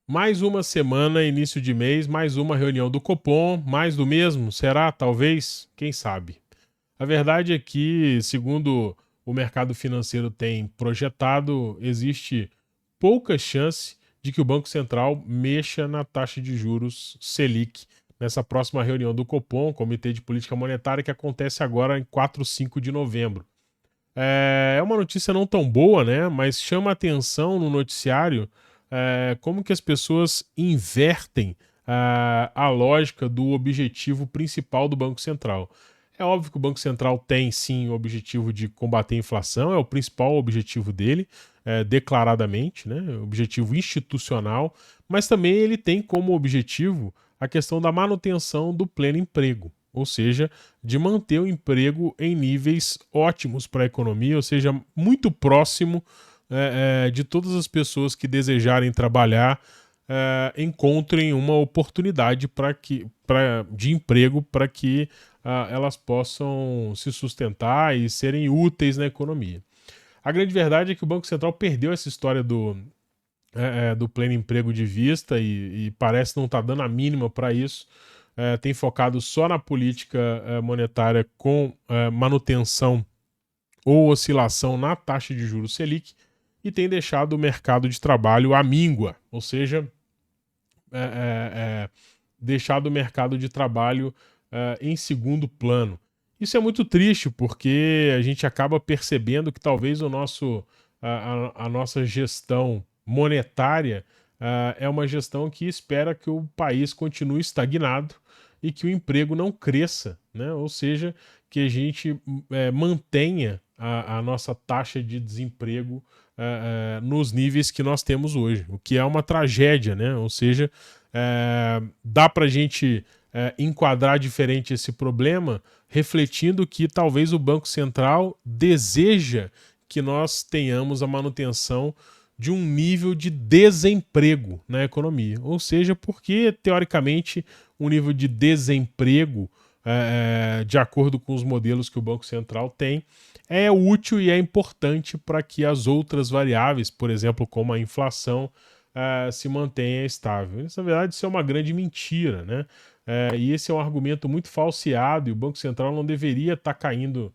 Mais uma semana, início de mês, mais uma reunião do Copom, mais do mesmo? Será? Talvez? Quem sabe? A verdade é que, segundo o mercado financeiro tem projetado, existe pouca chance de que o Banco Central mexa na taxa de juros Selic nessa próxima reunião do Copom, Comitê de Política Monetária, que acontece agora em 4 e 5 de novembro. É uma notícia não tão boa, né? Mas chama a atenção no noticiário como que as pessoas invertem a lógica do objetivo principal do Banco Central. É óbvio que o Banco Central tem sim o objetivo de combater a inflação, é o principal objetivo dele, declaradamente, né? Objetivo institucional, mas também ele tem como objetivo a questão da manutenção do pleno emprego, ou seja, de manter o emprego em níveis ótimos para a economia, ou seja, muito próximo de todas as pessoas que desejarem trabalhar encontrem uma oportunidade de emprego para que elas possam se sustentar e serem úteis na economia. A grande verdade é que o Banco Central perdeu essa história do pleno emprego de vista e parece não estar dando a mínima para isso. Tem focado só na política monetária com manutenção ou oscilação na taxa de juros Selic e tem deixado o mercado de trabalho à míngua, ou seja, é, é, é, deixado o mercado de trabalho em segundo plano. Isso é muito triste porque a gente acaba percebendo que talvez a nossa gestão monetária é uma gestão que espera que o país continue estagnado e que o emprego não cresça, né? Ou seja, que a gente mantenha a nossa taxa de desemprego nos níveis que nós temos hoje, o que é uma tragédia, né? Ou seja, dá para a gente enquadrar diferente esse problema, refletindo que talvez o Banco Central deseja que nós tenhamos a manutenção de um nível de desemprego na economia. Ou seja, porque, teoricamente, um nível de desemprego, de acordo com os modelos que o Banco Central tem, é útil e é importante para que as outras variáveis, por exemplo, como a inflação, se mantenha estável. Na verdade, isso é uma grande mentira, né? E esse é um argumento muito falseado e o Banco Central não deveria estar caindo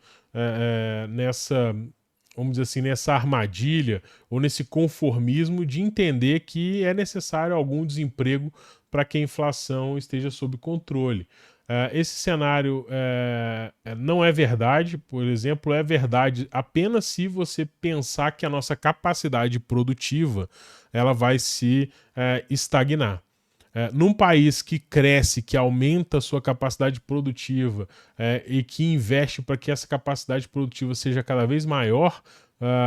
nessa, vamos dizer assim, nessa armadilha ou nesse conformismo de entender que é necessário algum desemprego para que a inflação esteja sob controle. Esse cenário não é verdade, por exemplo, é verdade apenas se você pensar que a nossa capacidade produtiva ela vai se estagnar. Num país que cresce, que aumenta a sua capacidade produtiva e que investe para que essa capacidade produtiva seja cada vez maior,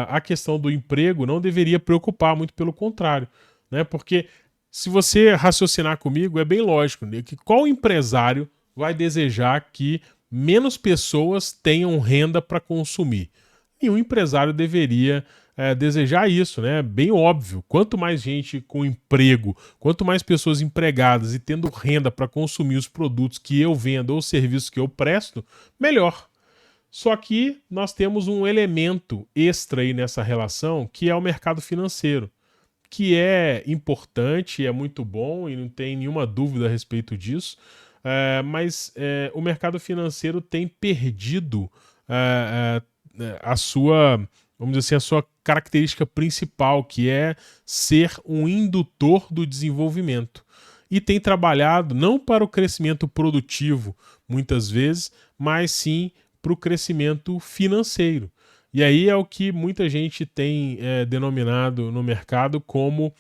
a questão do emprego não deveria preocupar, muito pelo contrário, né? Porque se você raciocinar comigo, é bem lógico, né? Que qual empresário vai desejar que menos pessoas tenham renda para consumir? Nenhum empresário deveria desejar isso, né? Bem óbvio. Quanto mais gente com emprego, quanto mais pessoas empregadas e tendo renda para consumir os produtos que eu vendo ou os serviços que eu presto, melhor. Só que nós temos um elemento extra aí nessa relação, que é o mercado financeiro, que é importante, é muito bom e não tem nenhuma dúvida a respeito disso, mas o mercado financeiro tem perdido a sua, vamos dizer assim, a sua característica principal, que é ser um indutor do desenvolvimento. E tem trabalhado não para o crescimento produtivo, muitas vezes, mas sim para o crescimento financeiro. E aí é o que muita gente tem denominado no mercado como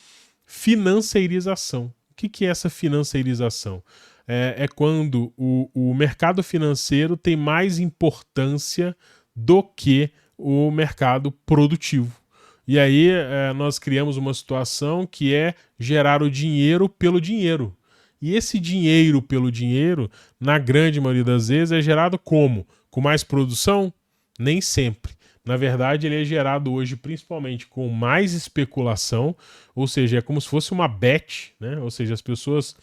financeirização. O que é essa financeirização? É quando o mercado financeiro tem mais importância do que o mercado produtivo. E aí nós criamos uma situação que é gerar o dinheiro pelo dinheiro. E esse dinheiro pelo dinheiro, na grande maioria das vezes, é gerado como? Com mais produção? Nem sempre. Na verdade, ele é gerado hoje principalmente com mais especulação, ou seja, é como se fosse uma bet, né? Ou seja, as pessoas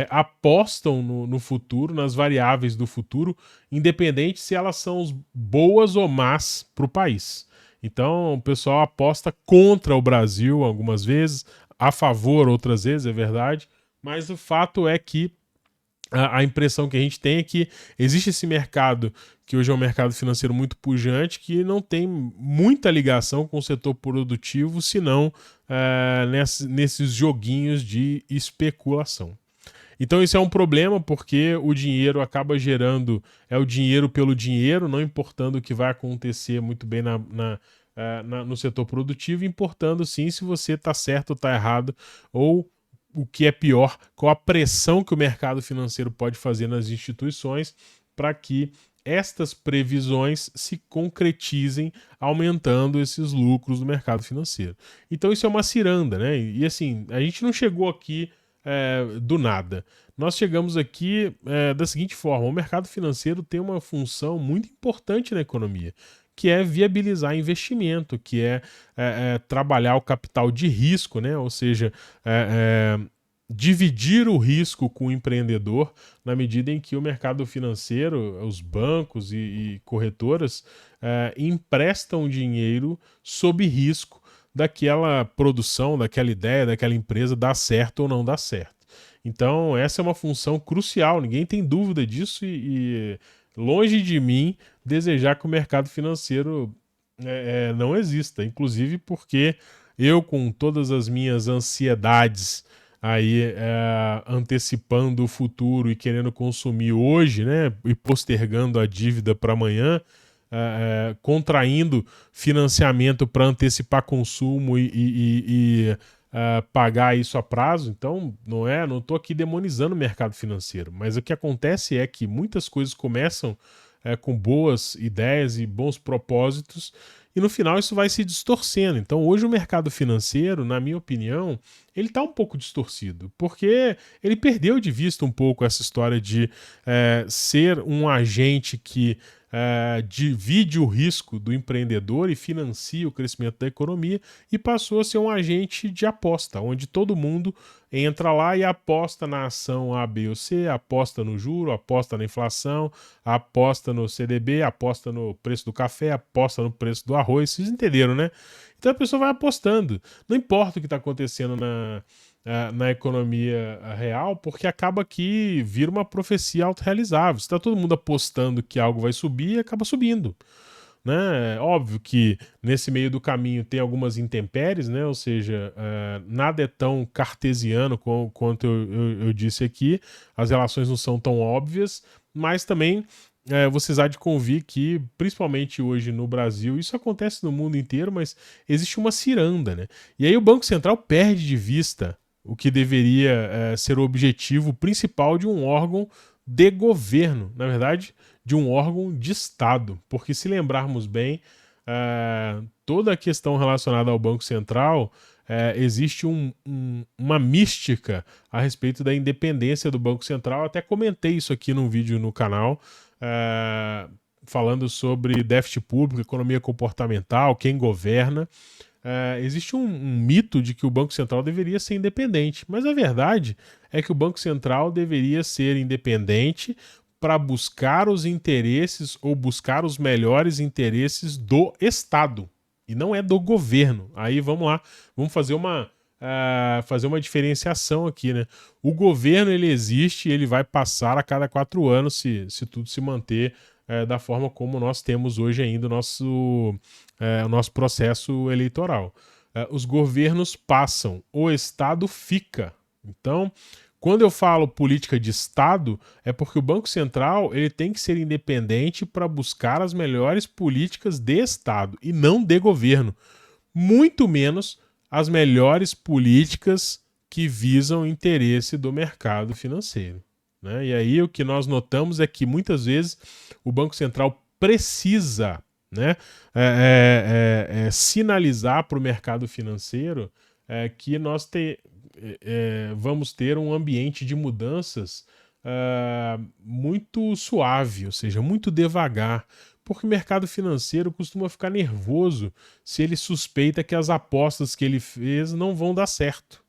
apostam no futuro, nas variáveis do futuro, independente se elas são boas ou más para o país. Então, o pessoal aposta contra o Brasil algumas vezes, a favor, outras vezes, é verdade, mas o fato é que a impressão que a gente tem é que existe esse mercado, que hoje é um mercado financeiro muito pujante, que não tem muita ligação com o setor produtivo, senão nesses joguinhos de especulação. Então isso é um problema, porque o dinheiro acaba gerando, o dinheiro pelo dinheiro, não importando o que vai acontecer muito bem no setor produtivo, importando sim se você está certo ou está errado, ou o que é pior, qual a pressão que o mercado financeiro pode fazer nas instituições para que estas previsões se concretizem, aumentando esses lucros do mercado financeiro. Então isso é uma ciranda, né? E assim, a gente não chegou aqui do nada. Nós chegamos aqui da seguinte forma: o mercado financeiro tem uma função muito importante na economia, que é viabilizar investimento, que é trabalhar o capital de risco, né? Ou seja, dividir o risco com o empreendedor, na medida em que o mercado financeiro, os bancos e corretoras emprestam dinheiro sob risco daquela produção, daquela ideia, daquela empresa dar certo ou não dar certo. Então essa é uma função crucial, ninguém tem dúvida disso, e longe de mim desejar que o mercado financeiro não exista, inclusive porque eu, com todas as minhas ansiedades aí antecipando o futuro e querendo consumir hoje, né, e postergando a dívida para amanhã, contraindo financiamento para antecipar consumo e pagar isso a prazo. Então não estou aqui demonizando o mercado financeiro, mas o que acontece é que muitas coisas começam com boas ideias e bons propósitos, e no final isso vai se distorcendo. Então hoje o mercado financeiro, na minha opinião, ele está um pouco distorcido, porque ele perdeu de vista um pouco essa história de ser um agente que divide o risco do empreendedor e financia o crescimento da economia, e passou a ser um agente de aposta, onde todo mundo entra lá e aposta na ação A, B ou C, aposta no juro, aposta na inflação, aposta no CDB, aposta no preço do café, aposta no preço do arroz. Vocês entenderam, né? Então a pessoa vai apostando. Não importa o que está acontecendo na economia real, porque acaba que vira uma profecia autorrealizável. Se está todo mundo apostando que algo vai subir, acaba subindo, né? Óbvio que nesse meio do caminho tem algumas intempéries, né? Ou seja, nada é tão cartesiano quanto eu disse aqui, as relações não são tão óbvias, mas também vocês há de convir que, principalmente hoje no Brasil, isso acontece no mundo inteiro, mas existe uma ciranda, né? E aí o Banco Central perde de vista o que deveria ser o objetivo principal de um órgão de governo, na verdade, de um órgão de Estado. Porque, se lembrarmos bem, toda a questão relacionada ao Banco Central, existe uma mística a respeito da independência do Banco Central. Até comentei isso aqui num vídeo no canal, falando sobre déficit público, economia comportamental, quem governa. Existe um mito de que o Banco Central deveria ser independente, mas a verdade é que o Banco Central deveria ser independente para buscar os interesses, ou buscar os melhores interesses do Estado, e não é do governo. Aí vamos lá, vamos fazer uma diferenciação aqui, né? O governo, ele existe e ele vai passar a cada 4 anos, se tudo se manter da forma como nós temos hoje ainda o nosso processo eleitoral. Os governos passam, o Estado fica. Então, quando eu falo política de Estado, é porque o Banco Central ele tem que ser independente para buscar as melhores políticas de Estado e não de governo. Muito menos as melhores políticas que visam o interesse do mercado financeiro, né? E aí o que nós notamos é que muitas vezes o Banco Central precisa, né, sinalizar para o mercado financeiro que nós vamos ter um ambiente de mudanças muito suave, ou seja, muito devagar, porque o mercado financeiro costuma ficar nervoso se ele suspeita que as apostas que ele fez não vão dar certo.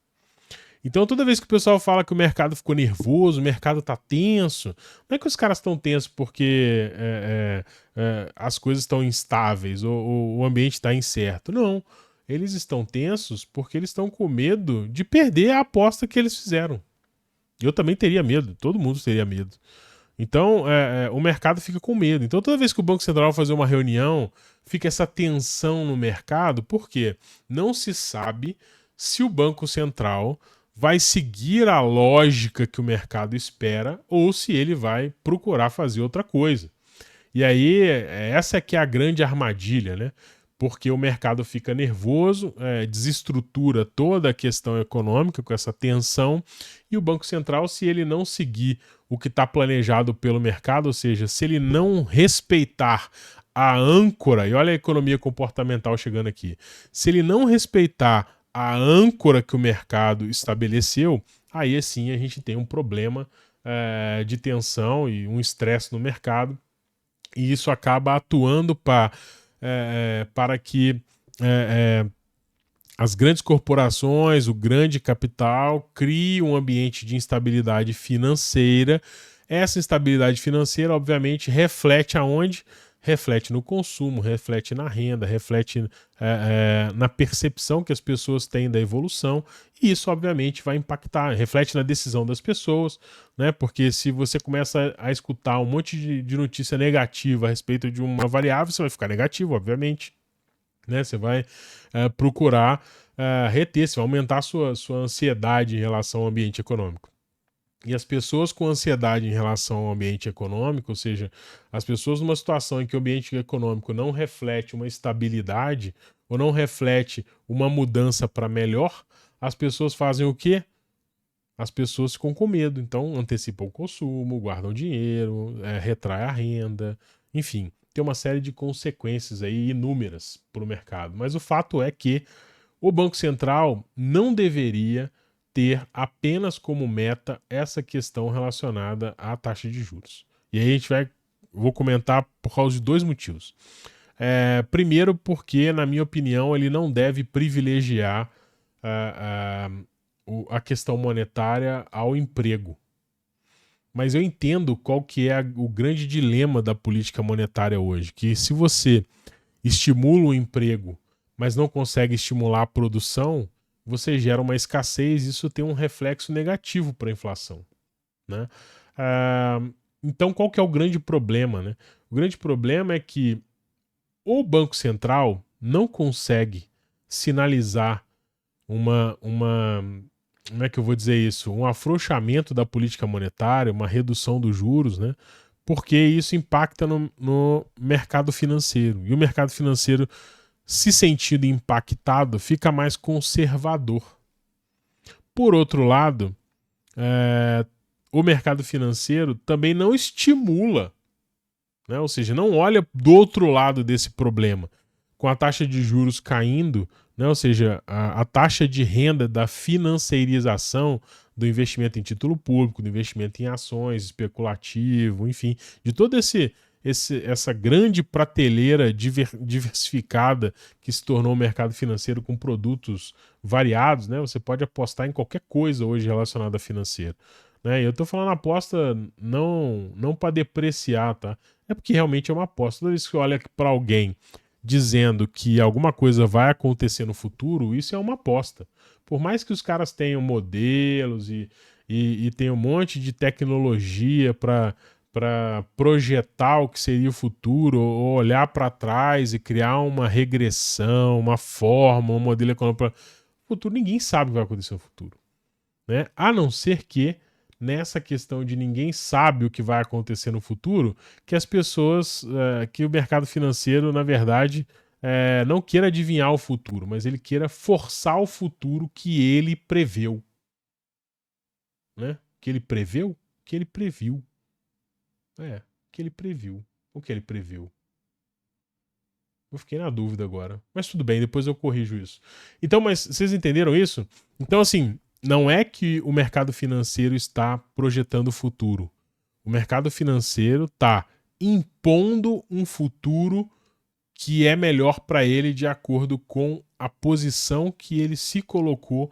Então, toda vez que o pessoal fala que o mercado ficou nervoso, o mercado está tenso, não é que os caras estão tensos porque as coisas estão instáveis ou o ambiente está incerto. Não. eles estão tensos porque eles estão com medo de perder a aposta que eles fizeram. Eu também teria medo, todo mundo teria medo. Então, o mercado fica com medo. Então, toda vez que o Banco Central vai fazer uma reunião, fica essa tensão no mercado, porque não se sabe se o Banco Central vai seguir a lógica que o mercado espera ou se ele vai procurar fazer outra coisa. E aí, essa é que é a grande armadilha, né? Porque o mercado fica nervoso, desestrutura toda a questão econômica com essa tensão, e o Banco Central, se ele não seguir o que está planejado pelo mercado, ou seja, se ele não respeitar a âncora, e olha a economia comportamental chegando aqui, se ele não respeitar a âncora que o mercado estabeleceu, aí sim a gente tem um problema de tensão e um estresse no mercado, e isso acaba atuando para que as grandes corporações, o grande capital, criem um ambiente de instabilidade financeira. Essa instabilidade financeira, obviamente, reflete aonde? Reflete no consumo, reflete na renda, reflete na percepção que as pessoas têm da evolução, e isso, obviamente, vai impactar, reflete na decisão das pessoas, né? Porque se você começa a escutar um monte de notícia negativa a respeito de uma variável, você vai ficar negativo, obviamente, né? Você vai procurar reter, você vai aumentar a sua ansiedade em relação ao ambiente econômico. E as pessoas com ansiedade em relação ao ambiente econômico, ou seja, as pessoas numa situação em que o ambiente econômico não reflete uma estabilidade ou não reflete uma mudança para melhor, as pessoas fazem o quê? As pessoas ficam com medo, então antecipam o consumo, guardam dinheiro, retrai a renda, enfim, tem uma série de consequências aí inúmeras para o mercado. Mas o fato é que o Banco Central não deveria ter apenas como meta essa questão relacionada à taxa de juros. E aí vou comentar por causa de dois motivos. Primeiro, porque, na minha opinião, ele não deve privilegiar a questão monetária ao emprego. Mas eu entendo qual que é o grande dilema da política monetária hoje, que se você estimula o emprego, mas não consegue estimular a produção, você gera uma escassez e isso tem um reflexo negativo para a inflação, né? Então, qual que é o grande problema, né? O grande problema é que o Banco Central não consegue sinalizar como é que eu vou dizer isso? Um afrouxamento da política monetária, uma redução dos juros, né? Porque isso impacta no mercado financeiro. E o mercado financeiro, se sentindo impactado, fica mais conservador. Por outro lado, o mercado financeiro também não estimula, né? Ou seja, não olha do outro lado desse problema. Com a taxa de juros caindo, né? Ou seja, a taxa de renda da financeirização do investimento em título público, do investimento em ações, especulativo, enfim, de toda essa grande prateleira diversificada que se tornou o mercado financeiro com produtos variados, né? Você pode apostar em qualquer coisa hoje relacionada a financeiro, né? Eu estou falando aposta não para depreciar, tá? É porque realmente é uma aposta. Toda vez que você olha para alguém dizendo que alguma coisa vai acontecer no futuro, isso é uma aposta. Por mais que os caras tenham modelos e tenham um monte de tecnologia para projetar o que seria o futuro, ou olhar para trás e criar uma regressão, uma forma, um modelo econômico para o futuro, ninguém sabe o que vai acontecer no futuro, né? A não ser que nessa questão de ninguém sabe o que vai acontecer no futuro, que as pessoas, que o mercado financeiro, na verdade, não queira adivinhar o futuro, mas ele queira forçar o futuro que ele preveu. Né? Que ele preveu? Que ele previu. Que ele previu. O que ele previu? Eu fiquei na dúvida agora. Mas tudo bem, depois eu corrijo isso. Então, mas vocês entenderam isso? Então, assim, não é que o mercado financeiro está projetando o futuro. O mercado financeiro está impondo um futuro que é melhor para ele de acordo com a posição que ele se colocou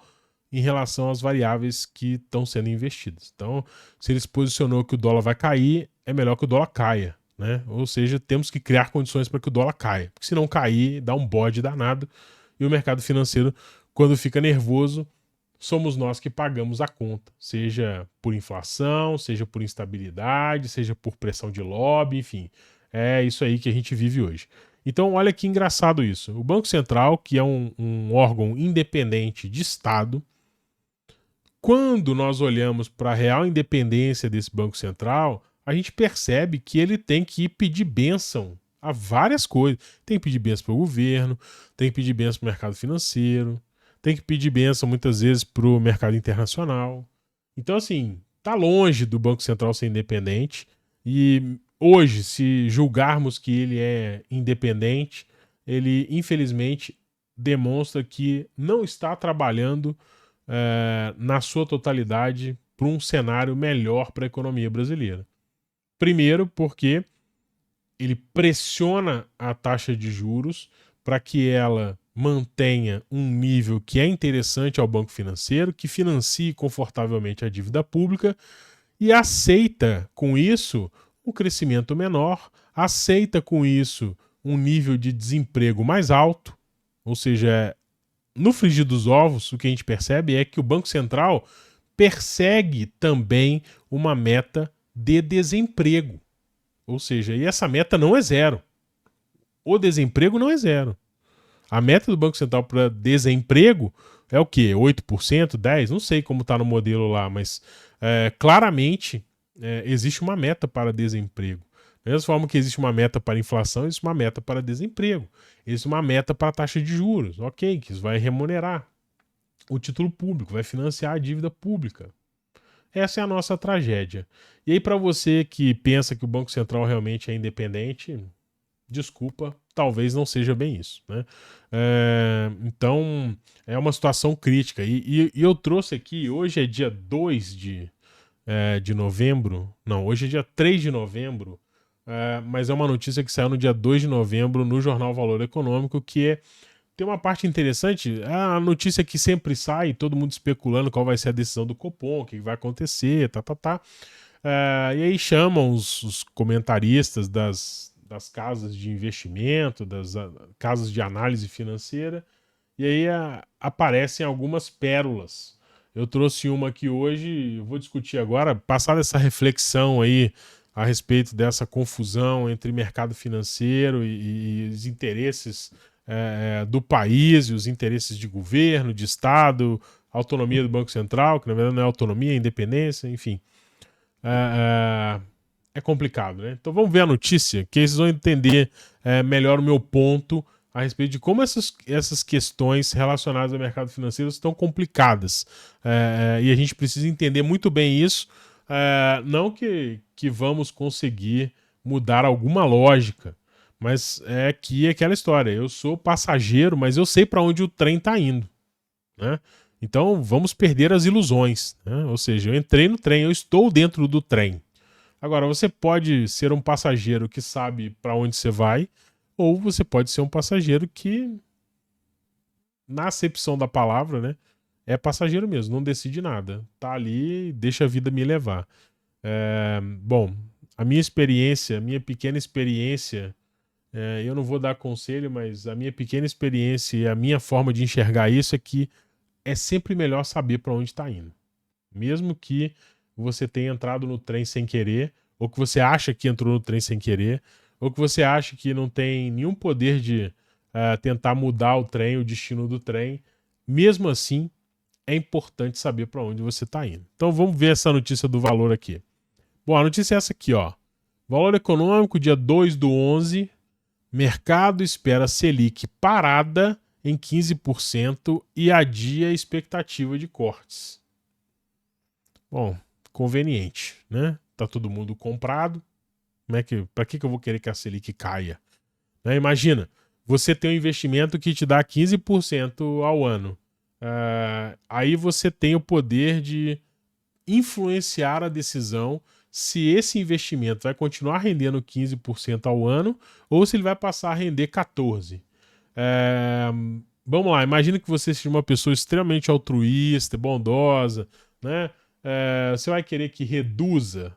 em relação às variáveis que estão sendo investidas. Então, se ele se posicionou que o dólar vai cair, é melhor que o dólar caia, né? Ou seja, temos que criar condições para que o dólar caia. Porque se não cair, dá um bode danado e o mercado financeiro, quando fica nervoso, somos nós que pagamos a conta, seja por inflação, seja por instabilidade, seja por pressão de lobby, enfim. É isso aí que a gente vive hoje. Então, olha que engraçado isso. O Banco Central, que é um órgão independente de Estado, quando nós olhamos para a real independência desse Banco Central, a gente percebe que ele tem que pedir bênção a várias coisas. Tem que pedir bênção para o governo, tem que pedir bênção para o mercado financeiro, tem que pedir bênção muitas vezes para o mercado internacional. Então, assim, tá longe do Banco Central ser independente. E hoje, se julgarmos que ele é independente, ele infelizmente demonstra que não está trabalhando na sua totalidade para um cenário melhor para a economia brasileira. Primeiro, porque ele pressiona a taxa de juros para que ela mantenha um nível que é interessante ao banco financeiro, que financie confortavelmente a dívida pública e aceita com isso um crescimento menor, aceita com isso um nível de desemprego mais alto, ou seja, no frigir dos ovos, o que a gente percebe é que o Banco Central persegue também uma meta de desemprego. Ou seja, e essa meta não é zero. O desemprego não é zero. A meta do Banco Central para desemprego é o quê? 8%, 10%? Não sei como está no modelo lá, mas claramente existe uma meta para desemprego. Da mesma forma que existe uma meta para inflação, existe uma meta para desemprego. Existe uma meta para a taxa de juros. Ok, que isso vai remunerar o título público, vai financiar a dívida pública. Essa é a nossa tragédia. E aí, para você que pensa que o Banco Central realmente é independente, desculpa, talvez não seja bem isso, né? Então, é uma situação crítica. E eu trouxe aqui, hoje é dia 2 de novembro, não, hoje é dia 3 de novembro, mas é uma notícia que saiu no dia 2 de novembro no jornal Valor Econômico, que tem uma parte interessante, a notícia que sempre sai, todo mundo especulando qual vai ser a decisão do Copom, o que vai acontecer, tá. E aí chamam os comentaristas das casas de investimento, das casas de análise financeira, e aí aparecem algumas pérolas. Eu trouxe uma aqui hoje, vou discutir agora, passada essa reflexão aí a respeito dessa confusão entre mercado financeiro e os interesses do país e os interesses de governo, de Estado, autonomia do Banco Central, que na verdade não é autonomia, é independência, enfim. É complicado, né? Então vamos ver a notícia, que vocês vão entender melhor o meu ponto a respeito de como essas questões relacionadas ao mercado financeiro estão complicadas. E a gente precisa entender muito bem isso, não que vamos conseguir mudar alguma lógica, mas é que aquela história, eu sou passageiro, mas eu sei para onde o trem está indo, né? Então vamos perder as ilusões, né? Ou seja, eu entrei no trem, eu estou dentro do trem. Agora, você pode ser um passageiro que sabe para onde você vai, ou você pode ser um passageiro que, na acepção da palavra, né, é passageiro mesmo, não decide nada. Tá ali e deixa a vida me levar. Bom, a minha experiência, a minha pequena experiência, eu não vou dar conselho, mas a minha pequena experiência e a minha forma de enxergar isso é que é sempre melhor saber para onde está indo. Mesmo que você tenha entrado no trem sem querer, ou que você acha que entrou no trem sem querer, ou que você acha que não tem nenhum poder de tentar mudar o trem, o destino do trem, mesmo assim, é importante saber para onde você está indo. Então vamos ver essa notícia do Valor aqui. Bom, a notícia é essa aqui, ó. Valor Econômico, dia 2/11, mercado espera Selic parada em 15% e adia a expectativa de cortes. Bom, conveniente, né? Tá todo mundo comprado. Para que eu vou querer que a Selic caia? Né? Imagina, você tem um investimento que te dá 15% ao ano. Aí você tem o poder de influenciar a decisão se esse investimento vai continuar rendendo 15% ao ano ou se ele vai passar a render 14%. Vamos lá, imagina que você seja uma pessoa extremamente altruísta, bondosa, né? Você vai querer que reduza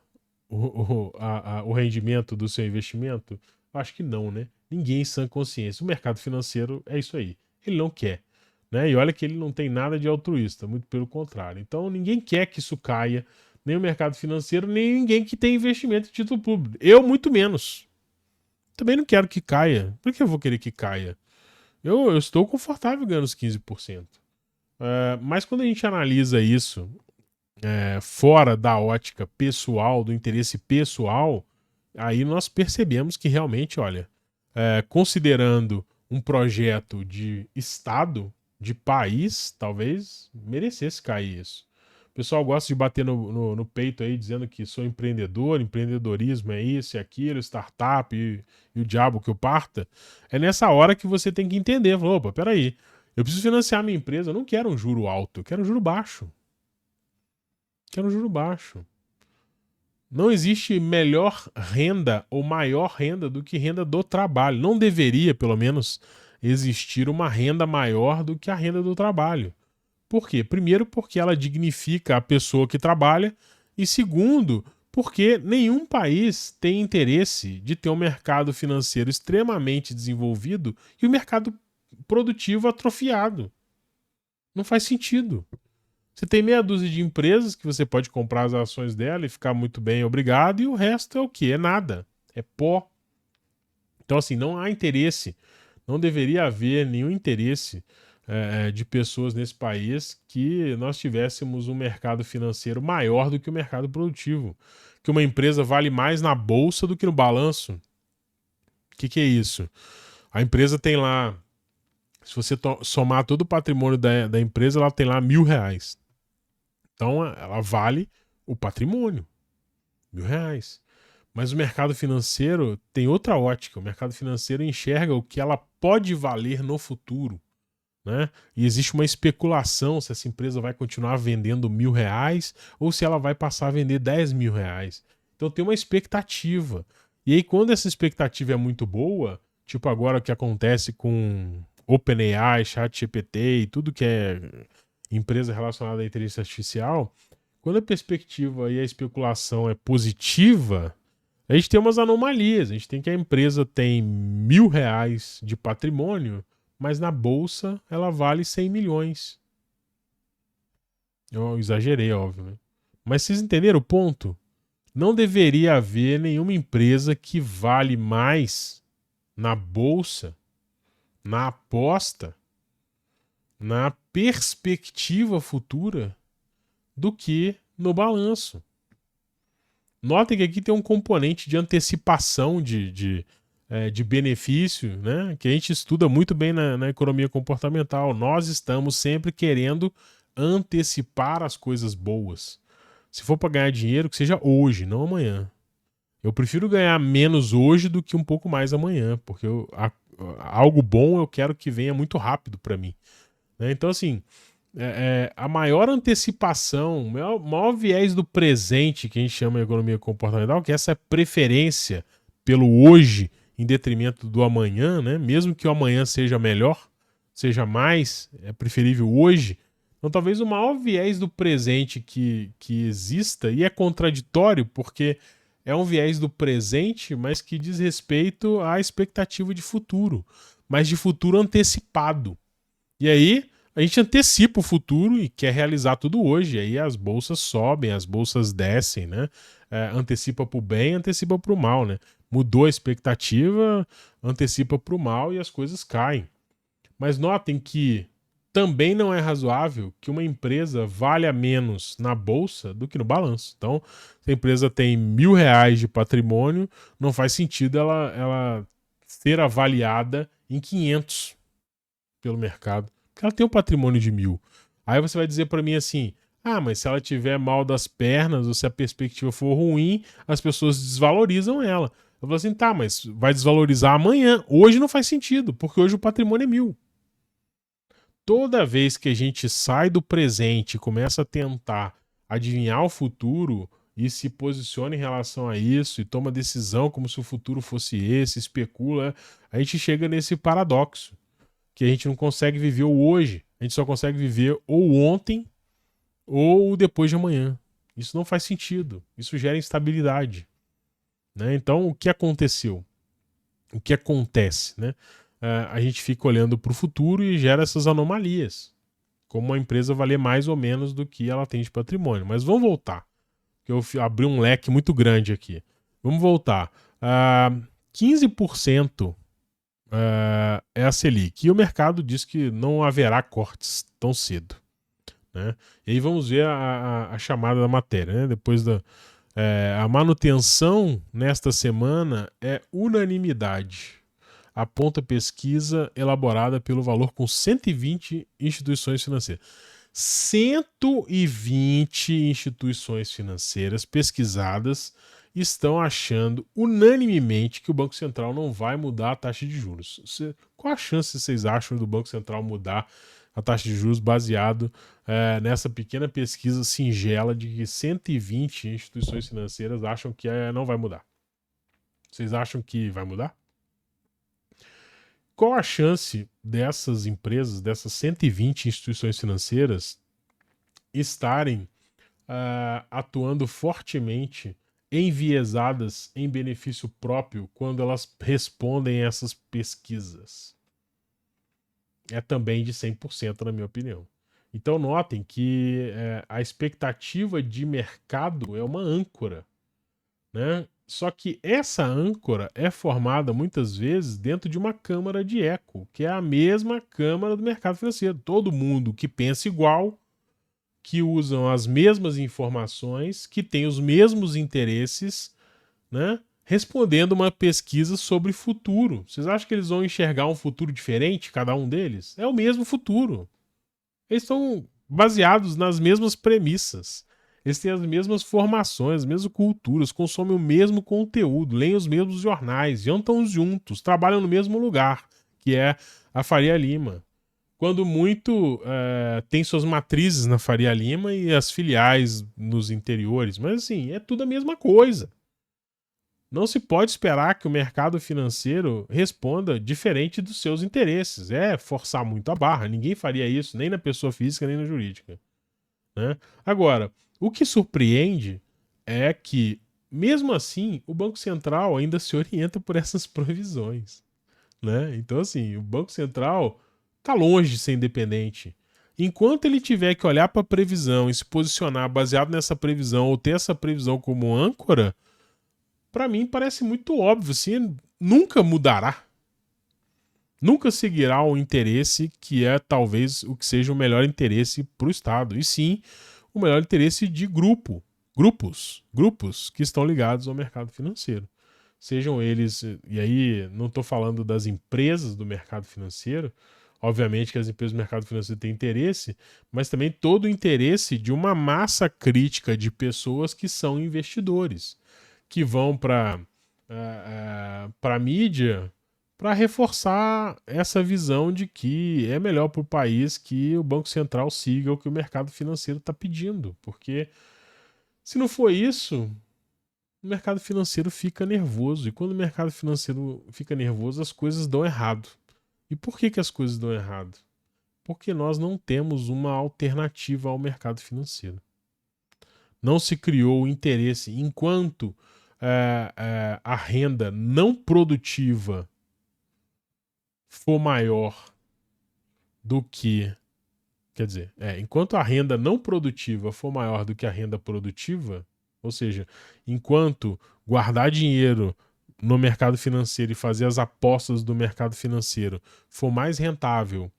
o rendimento do seu investimento? Acho que não, né? Ninguém em sã consciência. O mercado financeiro é isso aí. ele não quer. Né? E olha que ele não tem nada de altruísta, muito pelo contrário. Então ninguém quer que isso caia, nem o mercado financeiro, nem ninguém que tem investimento em título público. Eu, muito menos. Também não quero que caia. Por que eu vou querer que caia? Eu estou confortável ganhando os 15%. Mas quando a gente analisa isso fora da ótica pessoal, do interesse pessoal, aí nós percebemos que realmente, olha, considerando um projeto de Estado, de país, talvez merecesse cair isso. O pessoal gosta de bater no peito aí, dizendo que sou empreendedor, empreendedorismo é isso e aquilo, startup e o diabo que o parta. É nessa hora que você tem que entender. Opa, peraí, eu preciso financiar minha empresa, eu não quero um juro alto, eu quero um juro baixo. Quero um juro baixo. Não existe melhor renda ou maior renda do que renda do trabalho. Não deveria, pelo menos, existir uma renda maior do que a renda do trabalho. Por quê? Primeiro, porque ela dignifica a pessoa que trabalha, e segundo, porque nenhum país tem interesse de ter um mercado financeiro extremamente desenvolvido e o mercado produtivo atrofiado. Não faz sentido. Você tem meia dúzia de empresas que você pode comprar as ações dela e ficar muito bem, obrigado, e o resto é o quê? É nada. É pó. Então, assim, não há interesse, não deveria haver nenhum interesse de pessoas nesse país que nós tivéssemos um mercado financeiro maior do que o mercado produtivo. Que uma empresa vale mais na bolsa do que no balanço. O que é isso? A empresa tem lá, se você somar todo o patrimônio da empresa, ela tem lá R$1.000. Então ela vale o patrimônio, R$1.000. Mas o mercado financeiro tem outra ótica. O mercado financeiro enxerga o que ela pode valer no futuro. Né? E existe uma especulação se essa empresa vai continuar vendendo R$1.000 ou se ela vai passar a vender R$10.000. Então tem uma expectativa. E aí quando essa expectativa é muito boa, tipo agora o que acontece com OpenAI, ChatGPT e tudo que é empresa relacionada à inteligência artificial, quando a perspectiva e a especulação é positiva, a gente tem umas anomalias. A gente tem que a empresa tem R$1.000 de patrimônio, mas na bolsa ela vale 100 milhões. Eu exagerei, óbvio, né? Mas vocês entenderam o ponto? Não deveria haver nenhuma empresa que vale mais na bolsa, na aposta, na perspectiva futura do que no balanço. Notem que aqui tem um componente de antecipação de benefício, né? Que a gente estuda muito bem na economia comportamental. Nós estamos sempre querendo antecipar as coisas boas. Se for para ganhar dinheiro, que seja hoje, não amanhã. Eu prefiro ganhar menos hoje do que um pouco mais amanhã, porque algo bom eu quero que venha muito rápido para mim. Né? Então, assim, a maior antecipação, o maior viés do presente que a gente chama de economia comportamental, que é essa preferência pelo hoje em detrimento do amanhã, né? Mesmo que o amanhã seja melhor, seja mais, é preferível hoje. Então talvez o maior viés do presente que exista, e é contraditório porque é um viés do presente, mas que diz respeito à expectativa de futuro, mas de futuro antecipado. E aí a gente antecipa o futuro e quer realizar tudo hoje. E aí as bolsas sobem, as bolsas descem, né? Antecipa para o bem, antecipa para o mal, né? Mudou a expectativa, antecipa para o mal e as coisas caem. Mas notem que também não é razoável que uma empresa valha menos na bolsa do que no balanço. Então, se a empresa tem R$1.000 de patrimônio, não faz sentido ela ser avaliada em 500 pelo mercado. Porque ela tem um patrimônio de 1.000. Aí você vai dizer para mim assim, mas se ela tiver mal das pernas ou se a perspectiva for ruim, as pessoas desvalorizam ela. Eu falo assim, tá, mas vai desvalorizar amanhã. Hoje não faz sentido, porque hoje o patrimônio é 1.000. Toda vez que a gente sai do presente e começa a tentar adivinhar o futuro e se posiciona em relação a isso e toma decisão como se o futuro fosse esse, especula, a gente chega nesse paradoxo, que a gente não consegue viver o hoje, a gente só consegue viver ou ontem ou depois de amanhã. Isso não faz sentido, isso gera instabilidade. Né? Então, o que aconteceu? O que acontece? Né? a gente fica olhando para o futuro e gera essas anomalias, como uma empresa valer mais ou menos do que ela tem de patrimônio. Mas vamos voltar, porque eu abri um leque muito grande aqui. Vamos voltar. 15% é a Selic. E o mercado diz que não haverá cortes tão cedo, né? E aí vamos ver a chamada da matéria, né? Depois a manutenção nesta semana é unanimidade. Aponta pesquisa elaborada pelo Valor com 120 instituições financeiras. 120 instituições financeiras pesquisadas estão achando unanimemente que o Banco Central não vai mudar a taxa de juros. Qual a chance vocês acham do Banco Central mudar a taxa de juros baseado nessa pequena pesquisa singela de que 120 instituições financeiras acham que não vai mudar? Vocês acham que vai mudar? Qual a chance dessas empresas, dessas 120 instituições financeiras, estarem atuando fortemente, enviesadas em benefício próprio, quando elas respondem a essas pesquisas? É também de 100%, na minha opinião. Então notem que a expectativa de mercado é uma âncora, né? Só que essa âncora é formada muitas vezes dentro de uma câmara de eco, que é a mesma câmara do mercado financeiro. Todo mundo que pensa igual, que usam as mesmas informações, que tem os mesmos interesses, né? Respondendo uma pesquisa sobre futuro. Vocês acham que eles vão enxergar um futuro diferente, cada um deles? É o mesmo futuro. Eles estão baseados nas mesmas premissas. Eles têm as mesmas formações, as mesmas culturas, consomem o mesmo conteúdo, leem os mesmos jornais, jantam juntos, trabalham no mesmo lugar, que é a Faria Lima. Quando muito, tem suas matrizes na Faria Lima e as filiais nos interiores, mas assim, é tudo a mesma coisa. Não se pode esperar que o mercado financeiro responda diferente dos seus interesses. É forçar muito a barra. Ninguém faria isso, nem na pessoa física, nem na jurídica, né? Agora, o que surpreende é que, mesmo assim, o Banco Central ainda se orienta por essas provisões, né? Então, assim, o Banco Central está longe de ser independente. Enquanto ele tiver que olhar para a previsão e se posicionar baseado nessa previsão ou ter essa previsão como âncora, para mim parece muito óbvio, assim, nunca mudará. Nunca seguirá o interesse que é talvez o que seja o melhor interesse para o Estado, e sim o melhor interesse de grupos que estão ligados ao mercado financeiro. Sejam eles, e aí não estou falando das empresas do mercado financeiro, obviamente que as empresas do mercado financeiro têm interesse, mas também todo o interesse de uma massa crítica de pessoas que são investidores, que vão para a mídia para reforçar essa visão de que é melhor para o país que o Banco Central siga o que o mercado financeiro está pedindo. Porque se não for isso, o mercado financeiro fica nervoso. E quando o mercado financeiro fica nervoso, as coisas dão errado. E por que as coisas dão errado? Porque nós não temos uma alternativa ao mercado financeiro. Não se criou o interesse. Enquanto a renda não produtiva for maior do que... Quer dizer, enquanto a renda não produtiva for maior do que a renda produtiva, ou seja, enquanto guardar dinheiro no mercado financeiro e fazer as apostas do mercado financeiro for mais rentável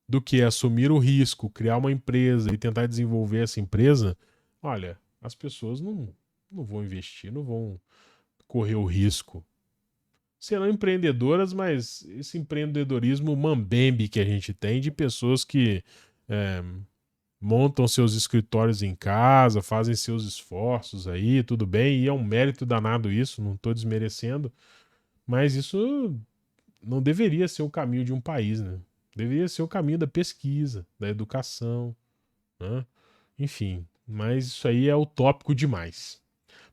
do que assumir o risco, criar uma empresa e tentar desenvolver essa empresa, olha, as pessoas não vão investir, não vão correr o risco. Serão empreendedoras, mas esse empreendedorismo mambembe que a gente tem de pessoas que montam seus escritórios em casa, fazem seus esforços aí, tudo bem, e é um mérito danado isso, não estou desmerecendo, mas isso não deveria ser o caminho de um país, né? Deveria ser o caminho da pesquisa, da educação, né? Enfim, mas isso aí é utópico demais.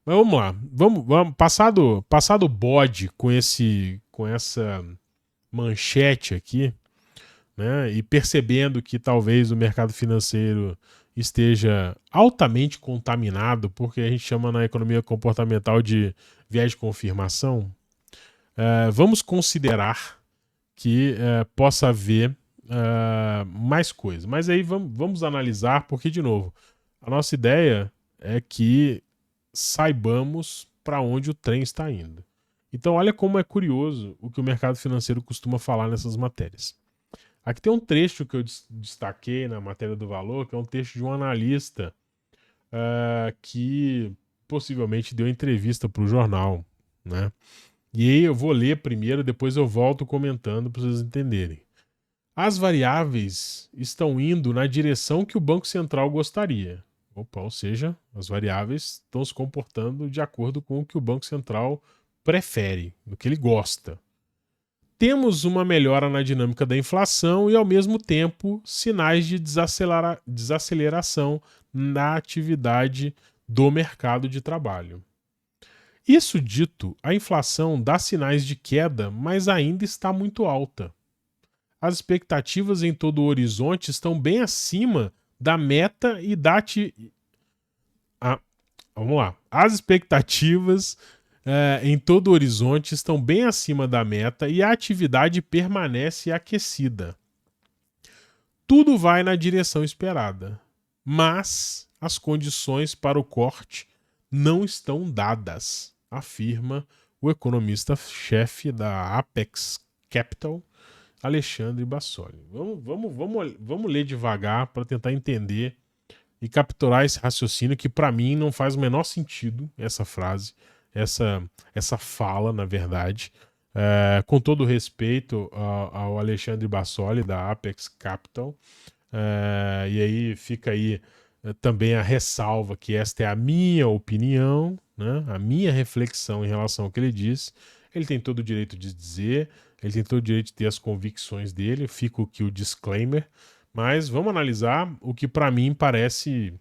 Mas vamos lá, vamos passado o bode com essa manchete aqui, né, e percebendo que talvez o mercado financeiro esteja altamente contaminado, porque a gente chama na economia comportamental de viés de confirmação, vamos considerar que possa haver mais coisas. Mas aí vamos analisar, porque, de novo, a nossa ideia é que saibamos para onde o trem está indo. Então, olha como é curioso o que o mercado financeiro costuma falar nessas matérias. Aqui tem um trecho que eu destaquei na matéria do valor, que é um texto de um analista que possivelmente deu entrevista para o jornal, né? E aí eu vou ler primeiro, depois eu volto comentando para vocês entenderem. As variáveis estão indo na direção que o Banco Central gostaria. Opa, ou seja, as variáveis estão se comportando de acordo com o que o Banco Central prefere, do que ele gosta. Temos uma melhora na dinâmica da inflação e, ao mesmo tempo, sinais de desaceleração na atividade do mercado de trabalho. Isso dito, a inflação dá sinais de queda, mas ainda está muito alta. As expectativas em todo o horizonte estão bem acima da meta e da vamos lá. As expectativas em todo o horizonte estão bem acima da meta e a atividade permanece aquecida. Tudo vai na direção esperada, mas as condições para o corte não estão dadas, afirma o economista-chefe da Apex Capital, Alexandre Bassoli. Vamos ler devagar para tentar entender e capturar esse raciocínio que, para mim, não faz o menor sentido, essa frase, essa fala, na verdade. Com todo respeito ao Alexandre Bassoli, da Apex Capital. E aí fica aí também a ressalva que esta é a minha opinião, né? A minha reflexão em relação ao que ele disse. Ele tem todo o direito de dizer, ele tem todo o direito de ter as convicções dele, fica aqui o disclaimer, mas vamos analisar o que para mim parece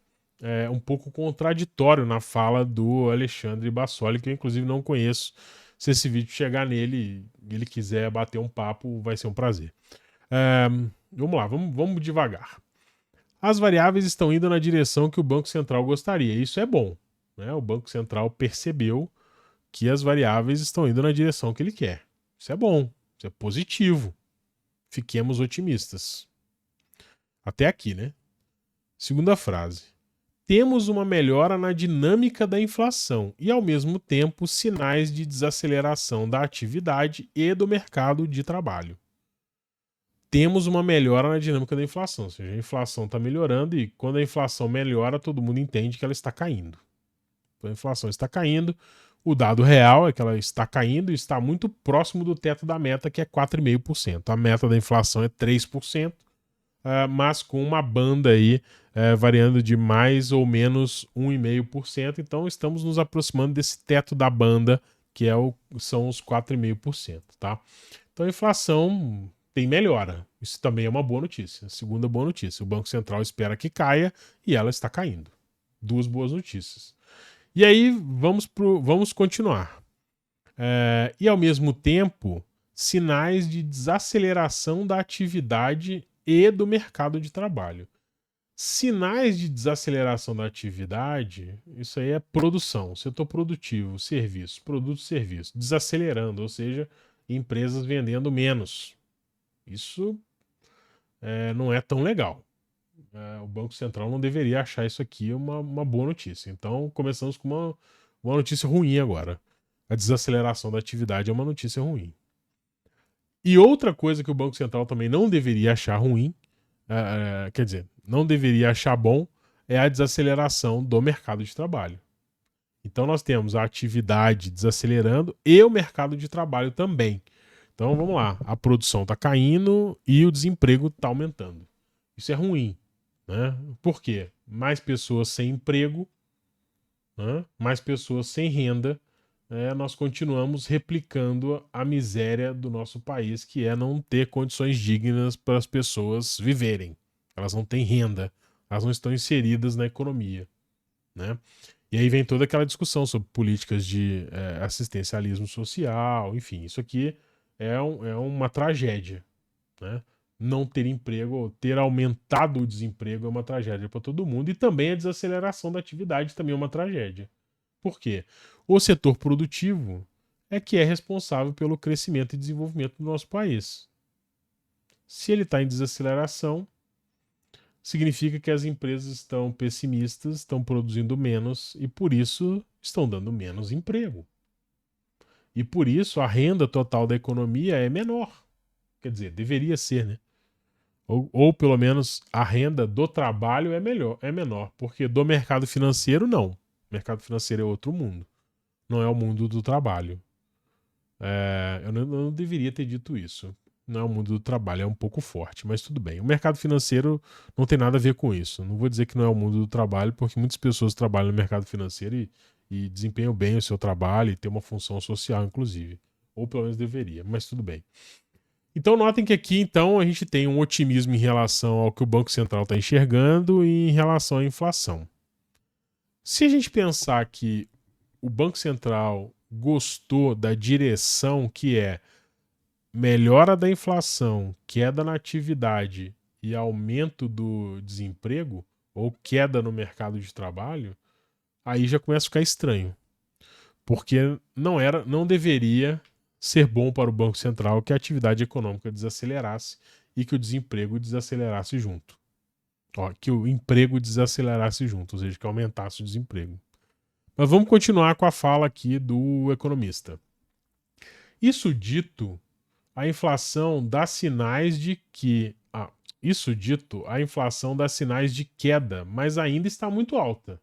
um pouco contraditório na fala do Alexandre Bassoli, que eu inclusive não conheço. Se esse vídeo chegar nele e ele quiser bater um papo, vai ser um prazer. Vamos lá, vamos devagar. As variáveis estão indo na direção que o Banco Central gostaria. Isso é bom, né? O Banco Central percebeu que as variáveis estão indo na direção que ele quer. Isso é bom, isso é positivo. Fiquemos otimistas. Até aqui, né? Segunda frase. Temos uma melhora na dinâmica da inflação e, ao mesmo tempo, sinais de desaceleração da atividade e do mercado de trabalho. Temos uma melhora na dinâmica da inflação, ou seja, a inflação está melhorando e quando a inflação melhora, todo mundo entende que ela está caindo. Então, a inflação está caindo, o dado real é que ela está caindo e está muito próximo do teto da meta, que é 4,5%. A meta da inflação é 3%, mas com uma banda aí variando de mais ou menos 1,5%. Então, estamos nos aproximando desse teto da banda, que são os 4,5%. Tá? Então, a inflação tem melhora. Isso também é uma boa notícia. Segunda boa notícia. O Banco Central espera que caia e ela está caindo. Duas boas notícias. E aí, vamos continuar. E, ao mesmo tempo, sinais de desaceleração da atividade e do mercado de trabalho. Sinais de desaceleração da atividade, isso aí é produção, setor produtivo, serviço, produto e serviço, desacelerando, ou seja, empresas vendendo menos. Isso não é tão legal. O Banco Central não deveria achar isso aqui uma boa notícia. Então, começamos com uma notícia ruim agora. A desaceleração da atividade é uma notícia ruim. E outra coisa que o Banco Central também não deveria achar ruim, quer dizer, não deveria achar bom, é a desaceleração do mercado de trabalho. Então, nós temos a atividade desacelerando e o mercado de trabalho também. Então, vamos lá. A produção está caindo e o desemprego está aumentando. Isso é ruim. Né? Por quê? Mais pessoas sem emprego, né? Mais pessoas sem renda. Nós continuamos replicando a miséria do nosso país, que é não ter condições dignas para as pessoas viverem. Elas não têm renda. Elas não estão inseridas na economia. Né? E aí vem toda aquela discussão sobre políticas de assistencialismo social, enfim, isso aqui é uma tragédia, né? Não ter emprego, ter aumentado o desemprego é uma tragédia para todo mundo e também a desaceleração da atividade também é uma tragédia. Por quê? O setor produtivo é que é responsável pelo crescimento e desenvolvimento do nosso país. Se ele está em desaceleração, significa que as empresas estão pessimistas, estão produzindo menos e por isso estão dando menos emprego. E por isso a renda total da economia é menor. Quer dizer, deveria ser, né? Ou pelo menos a renda do trabalho é menor, porque do mercado financeiro não. O mercado financeiro é outro mundo, não é o mundo do trabalho. Eu não deveria ter dito isso. Não é o mundo do trabalho, é um pouco forte, mas tudo bem. O mercado financeiro não tem nada a ver com isso. Não vou dizer que não é o mundo do trabalho, porque muitas pessoas trabalham no mercado financeiro e desempenham bem o seu trabalho e têm uma função social, inclusive. Ou pelo menos deveria, mas tudo bem. Então notem que aqui então a gente tem um otimismo em relação ao que o Banco Central está enxergando e em relação à inflação. Se a gente pensar que o Banco Central gostou da direção que é melhora da inflação, queda na atividade e aumento do desemprego ou queda no mercado de trabalho, aí já começa a ficar estranho. Porque não deveria ser bom para o Banco Central que a atividade econômica desacelerasse e que o desemprego desacelerasse junto. Que o emprego desacelerasse junto, ou seja, que aumentasse o desemprego. Mas vamos continuar com a fala aqui do economista. Isso dito, a inflação dá sinais de que. Isso dito, a inflação dá sinais de queda, mas ainda está muito alta.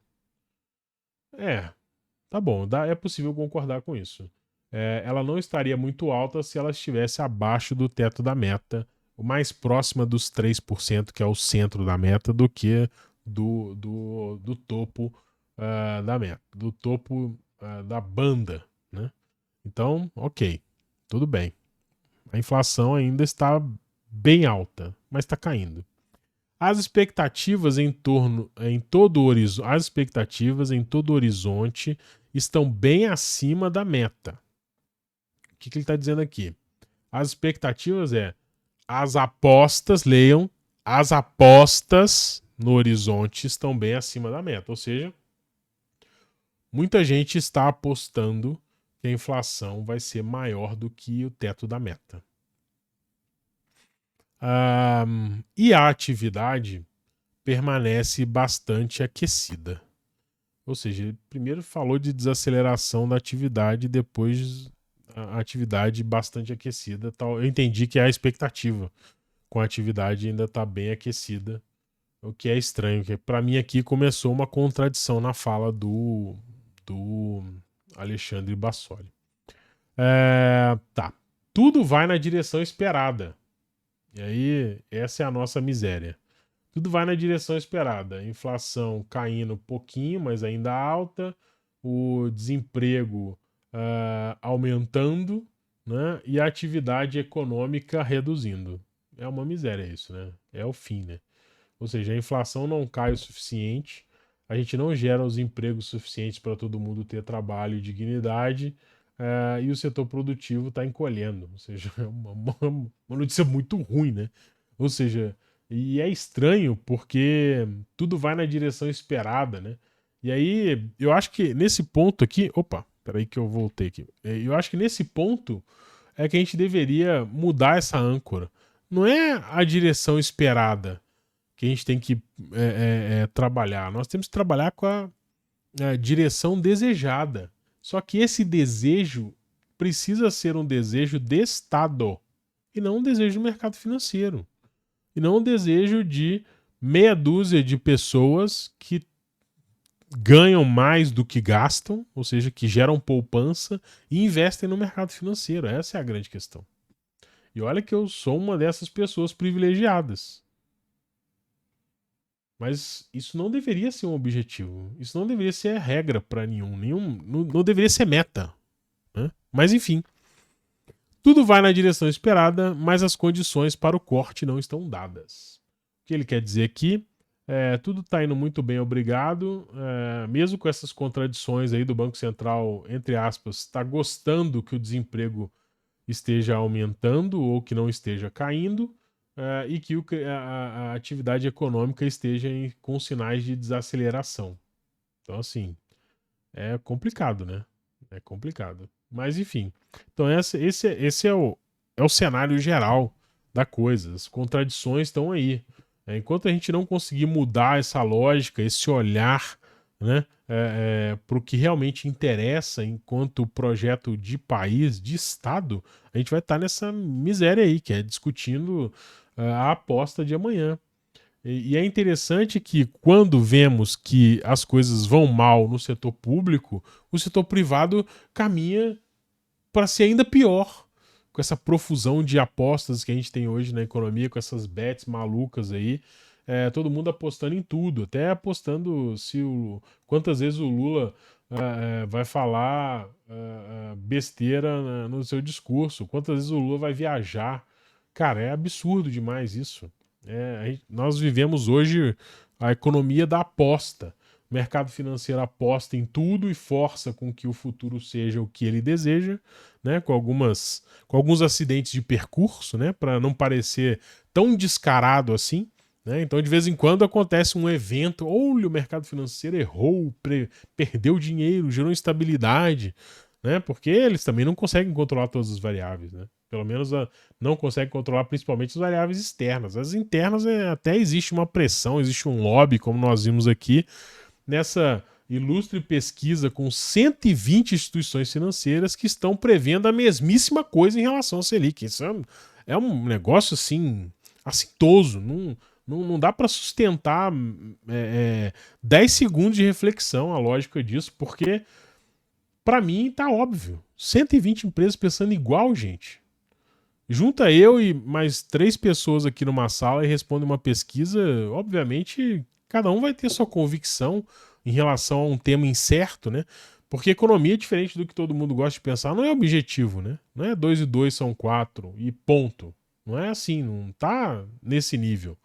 Tá bom, é possível concordar com isso. Ela não estaria muito alta se ela estivesse abaixo do teto da meta, mais próxima dos 3%, que é o centro da meta, do que do topo da meta, do topo da banda, né? Então, ok, tudo bem. A inflação ainda está bem alta, mas está caindo. As expectativas em todo o horizonte estão bem acima da meta. O que ele está dizendo aqui? As expectativas as apostas, leiam, as apostas no horizonte estão bem acima da meta. Ou seja, muita gente está apostando que a inflação vai ser maior do que o teto da meta. E a atividade permanece bastante aquecida. Ou seja, ele primeiro falou de desaceleração da atividade, depois a atividade bastante aquecida. Eu entendi que é a expectativa com a atividade ainda está bem aquecida, o que é estranho, porque para mim aqui começou uma contradição na fala do Alexandre Bassoli. Tá. Tudo vai na direção esperada. E aí, essa é a nossa miséria. Tudo vai na direção esperada. Inflação caindo um pouquinho, mas ainda alta. O desemprego aumentando, né? E a atividade econômica reduzindo. É uma miséria isso, né? É o fim, né? Ou seja, a inflação não cai o suficiente, a gente não gera os empregos suficientes para todo mundo ter trabalho e dignidade, e o setor produtivo está encolhendo. Ou seja, é uma notícia muito ruim, né? Ou seja, e é estranho porque tudo vai na direção esperada, né? E aí, eu acho que nesse ponto aqui. Opa, peraí que eu voltei aqui. Eu acho que nesse ponto é que a gente deveria mudar essa âncora. Não é a direção esperada que a gente tem que trabalhar. Nós temos que trabalhar com a direção desejada. Só que esse desejo precisa ser um desejo de Estado e não um desejo do mercado financeiro. E não um desejo de meia dúzia de pessoas que ganham mais do que gastam, ou seja, que geram poupança e investem no mercado financeiro. Essa é a grande questão. E olha que eu sou uma dessas pessoas privilegiadas. Mas isso não deveria ser um objetivo. Isso não deveria ser regra para nenhum. Não deveria ser meta. Né? Mas enfim. Tudo vai na direção esperada, mas as condições para o corte não estão dadas. O que ele quer dizer aqui tudo está indo muito bem, obrigado. Mesmo com essas contradições aí do Banco Central, entre aspas, está gostando que o desemprego esteja aumentando ou que não esteja caindo e que a atividade econômica esteja com sinais de desaceleração. Então, assim, é complicado, né? É complicado. Mas, enfim. Então, esse é o cenário geral da coisa. As contradições estão aí. Enquanto a gente não conseguir mudar essa lógica, esse olhar, né, para o que realmente interessa enquanto projeto de país, de Estado, a gente vai estar nessa miséria aí, que é discutindo a aposta de amanhã. E é interessante que quando vemos que as coisas vão mal no setor público, o setor privado caminha para ser ainda pior, com essa profusão de apostas que a gente tem hoje na economia, com essas bets malucas aí, todo mundo apostando em tudo, até apostando quantas vezes o Lula vai falar besteira no seu discurso, quantas vezes o Lula vai viajar. Cara, é absurdo demais isso. Nós vivemos hoje a economia da aposta. O mercado financeiro aposta em tudo e força com que o futuro seja o que ele deseja, né, com alguns acidentes de percurso, né, para não parecer tão descarado assim. Né? Então, de vez em quando acontece um evento, olha, o mercado financeiro errou, perdeu dinheiro, gerou instabilidade, né? Porque eles também não conseguem controlar todas as variáveis, né? Pelo menos não conseguem controlar principalmente as variáveis externas. As internas até existe uma pressão, existe um lobby, como nós vimos aqui, nessa ilustre pesquisa com 120 instituições financeiras que estão prevendo a mesmíssima coisa em relação ao Selic. Isso é um negócio assim, assintoso. Não dá para sustentar 10 segundos de reflexão a lógica disso, porque para mim tá óbvio. 120 empresas pensando igual, gente. Junta eu e mais 3 pessoas aqui numa sala e responde uma pesquisa, obviamente cada um vai ter sua convicção em relação a um tema incerto, né? Porque economia, diferente do que todo mundo gosta de pensar, não é objetivo, né? Não é 2 e 2 são 4 e ponto. Não é assim, não tá nesse nível.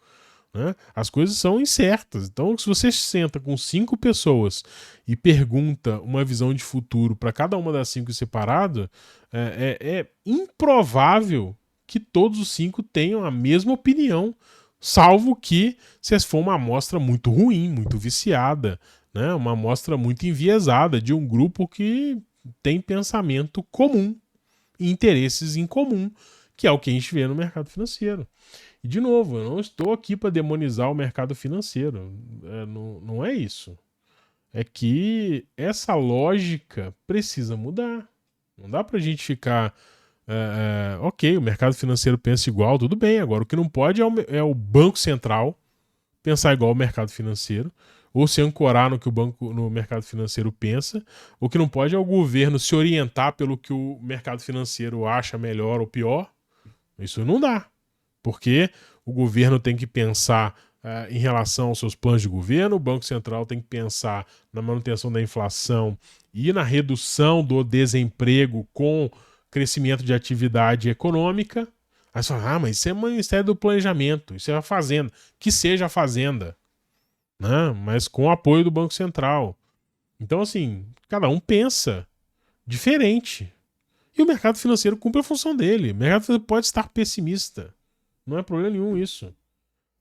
Né? As coisas são incertas. Então, se você senta com 5 pessoas e pergunta uma visão de futuro para cada uma das 5 separado, é improvável que todos os 5 tenham a mesma opinião, salvo que se for uma amostra muito ruim, muito viciada, né? Uma amostra muito enviesada de um grupo que tem pensamento comum, interesses em comum, que é o que a gente vê no mercado financeiro. E, de novo, eu não estou aqui para demonizar o mercado financeiro. Não é isso. É que essa lógica precisa mudar. Não dá para a gente ficar... ok, o mercado financeiro pensa igual, tudo bem. Agora, o que não pode é o Banco Central pensar igual ao mercado financeiro, ou se ancorar no mercado financeiro pensa. O que não pode é o governo se orientar pelo que o mercado financeiro acha melhor ou pior. Isso não dá. Porque o governo tem que pensar em relação aos seus planos de governo, o Banco Central tem que pensar na manutenção da inflação e na redução do desemprego com crescimento de atividade econômica. Aí você fala, mas isso é o Ministério do Planejamento, isso é a Fazenda. Que seja a Fazenda, né? Mas com o apoio do Banco Central. Então, assim, cada um pensa diferente. E o mercado financeiro cumpre a função dele. O mercado financeiro pode estar pessimista. Não é problema nenhum isso.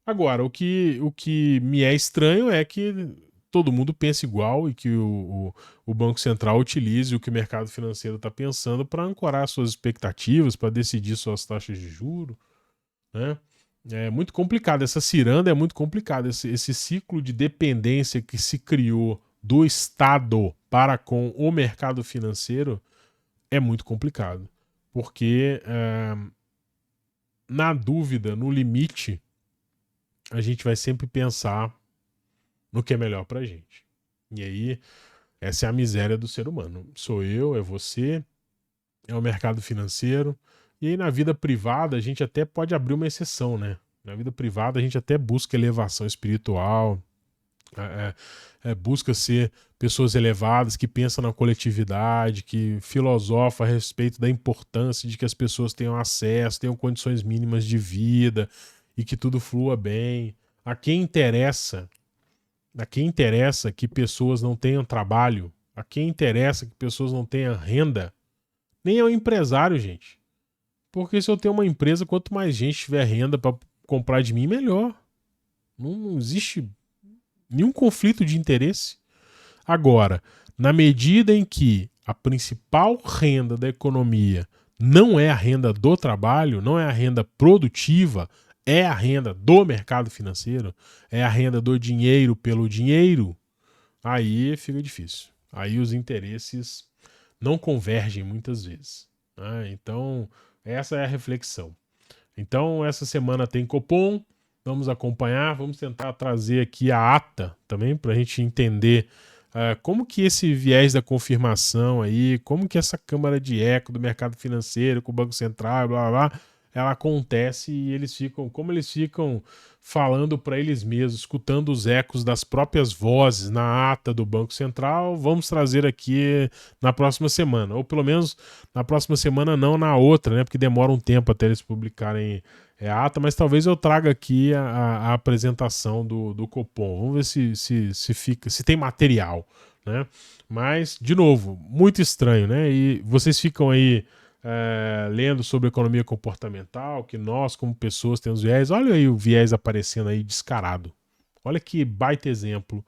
Agora, o que me é estranho é que todo mundo pensa igual e que o Banco Central utilize o que o mercado financeiro está pensando para ancorar suas expectativas, para decidir suas taxas de juros. Né? É muito complicado. Essa ciranda é muito complicada. Esse ciclo de dependência que se criou do Estado para com o mercado financeiro é muito complicado. Porque... na dúvida, no limite, a gente vai sempre pensar no que é melhor pra gente. E aí, essa é a miséria do ser humano. Sou eu, é você, é o mercado financeiro. E aí, na vida privada, a gente até pode abrir uma exceção, né? Na vida privada, a gente até busca elevação espiritual, busca ser pessoas elevadas que pensam na coletividade, que filosofam a respeito da importância de que as pessoas tenham acesso, tenham condições mínimas de vida e que tudo flua bem. A quem interessa que pessoas não tenham trabalho, a quem interessa que pessoas não tenham renda, nem é o empresário, gente. Porque se eu tenho uma empresa, quanto mais gente tiver renda para comprar de mim, melhor. Não existe nenhum conflito de interesse. Agora, na medida em que a principal renda da economia não é a renda do trabalho, não é a renda produtiva, é a renda do mercado financeiro, é a renda do dinheiro pelo dinheiro, aí fica difícil. Aí os interesses não convergem muitas vezes, né? Então, essa é a reflexão. Então, essa semana tem Copom, vamos acompanhar, vamos tentar trazer aqui a ata também para a gente entender como que esse viés da confirmação aí, como que essa câmara de eco do mercado financeiro com o Banco Central, blá, blá, blá, ela acontece e como eles ficam falando para eles mesmos, escutando os ecos das próprias vozes na ata do Banco Central, vamos trazer aqui na próxima semana, ou pelo menos na próxima semana não na outra, né, porque demora um tempo até eles publicarem a ata, mas talvez eu traga aqui a apresentação do Copom. Vamos ver se tem material, né? Mas, de novo, muito estranho, né? E vocês ficam aí lendo sobre economia comportamental, que nós, como pessoas, temos viés. Olha aí o viés aparecendo aí descarado. Olha que baita exemplo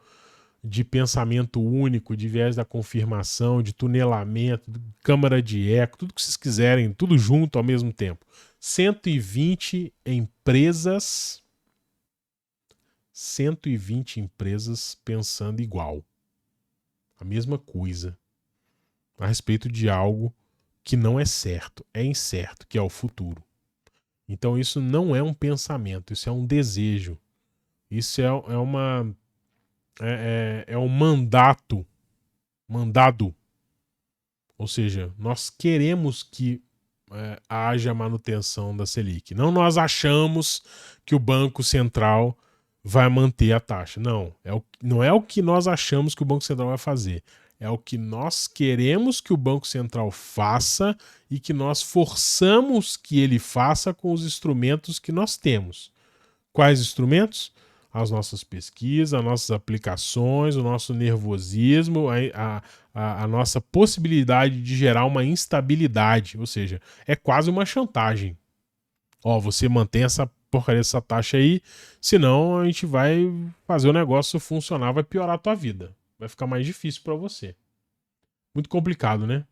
de pensamento único, de viés da confirmação, de tunelamento, de câmara de eco, tudo que vocês quiserem, tudo junto ao mesmo tempo. 120 empresas pensando igual. A mesma coisa a respeito de algo que não é certo, é incerto, que é o futuro. Então isso não é um pensamento, isso é um desejo. Isso é um mandado. Ou seja, nós queremos que haja manutenção da Selic. Não nós achamos que o Banco Central vai manter a taxa. Não, não é o que nós achamos que o Banco Central vai fazer. É o que nós queremos que o Banco Central faça e que nós forçamos que ele faça com os instrumentos que nós temos. Quais instrumentos? As nossas pesquisas, as nossas aplicações, o nosso nervosismo, a nossa possibilidade de gerar uma instabilidade. Ou seja, é quase uma chantagem. Ó, você mantém essa porcaria dessa taxa aí, senão a gente vai fazer o negócio funcionar, vai piorar a tua vida. Vai ficar mais difícil para você. Muito complicado, né?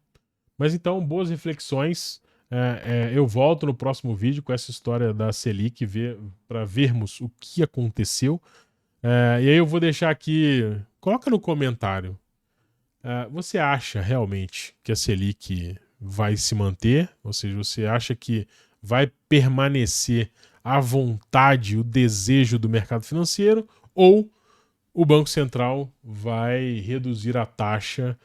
Mas então, boas reflexões. Eu volto no próximo vídeo com essa história da Selic para vermos o que aconteceu. E aí eu vou deixar aqui, coloca no comentário. Você acha realmente que a Selic vai se manter? Ou seja, você acha que vai permanecer à vontade o desejo do mercado financeiro? Ou o Banco Central vai reduzir a taxa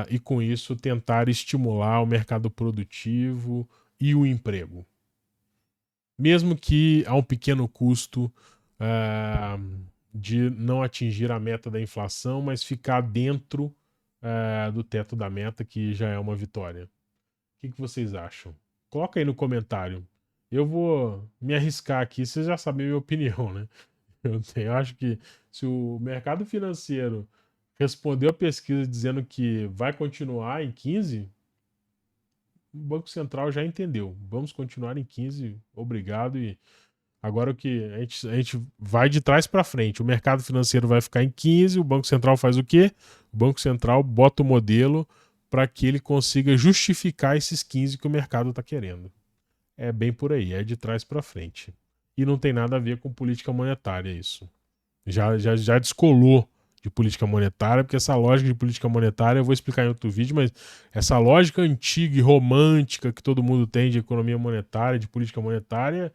e com isso tentar estimular o mercado produtivo e o emprego? Mesmo que a um pequeno custo de não atingir a meta da inflação, mas ficar dentro do teto da meta, que já é uma vitória. O que vocês acham? Coloca aí no comentário. Eu vou me arriscar aqui, vocês já sabem a minha opinião, né? Eu acho que se o mercado financeiro respondeu a pesquisa dizendo que vai continuar em 15, o Banco Central já entendeu. Vamos continuar em 15, obrigado. E agora o que a gente vai de trás para frente. O mercado financeiro vai ficar em 15, o Banco Central faz o quê? O Banco Central bota o modelo para que ele consiga justificar esses 15 que o mercado está querendo. É bem por aí, é de trás para frente. E não tem nada a ver com política monetária isso. Já descolou de política monetária, porque essa lógica de política monetária eu vou explicar em outro vídeo, mas essa lógica antiga e romântica que todo mundo tem de economia monetária, de política monetária,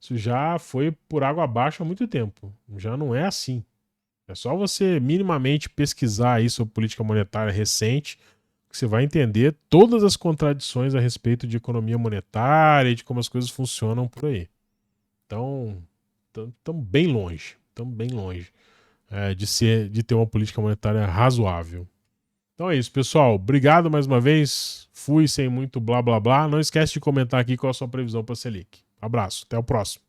isso já foi por água abaixo há muito tempo. Já não é assim. É só você minimamente pesquisar aí sobre política monetária recente, que você vai entender todas as contradições a respeito de economia monetária e de como as coisas funcionam por aí. Então, estamos bem longe. Estamos bem longe de ter uma política monetária razoável. Então é isso, pessoal. Obrigado mais uma vez. Fui sem muito blá blá blá. Não esquece de comentar aqui qual a sua previsão para a Selic. Abraço, até o próximo.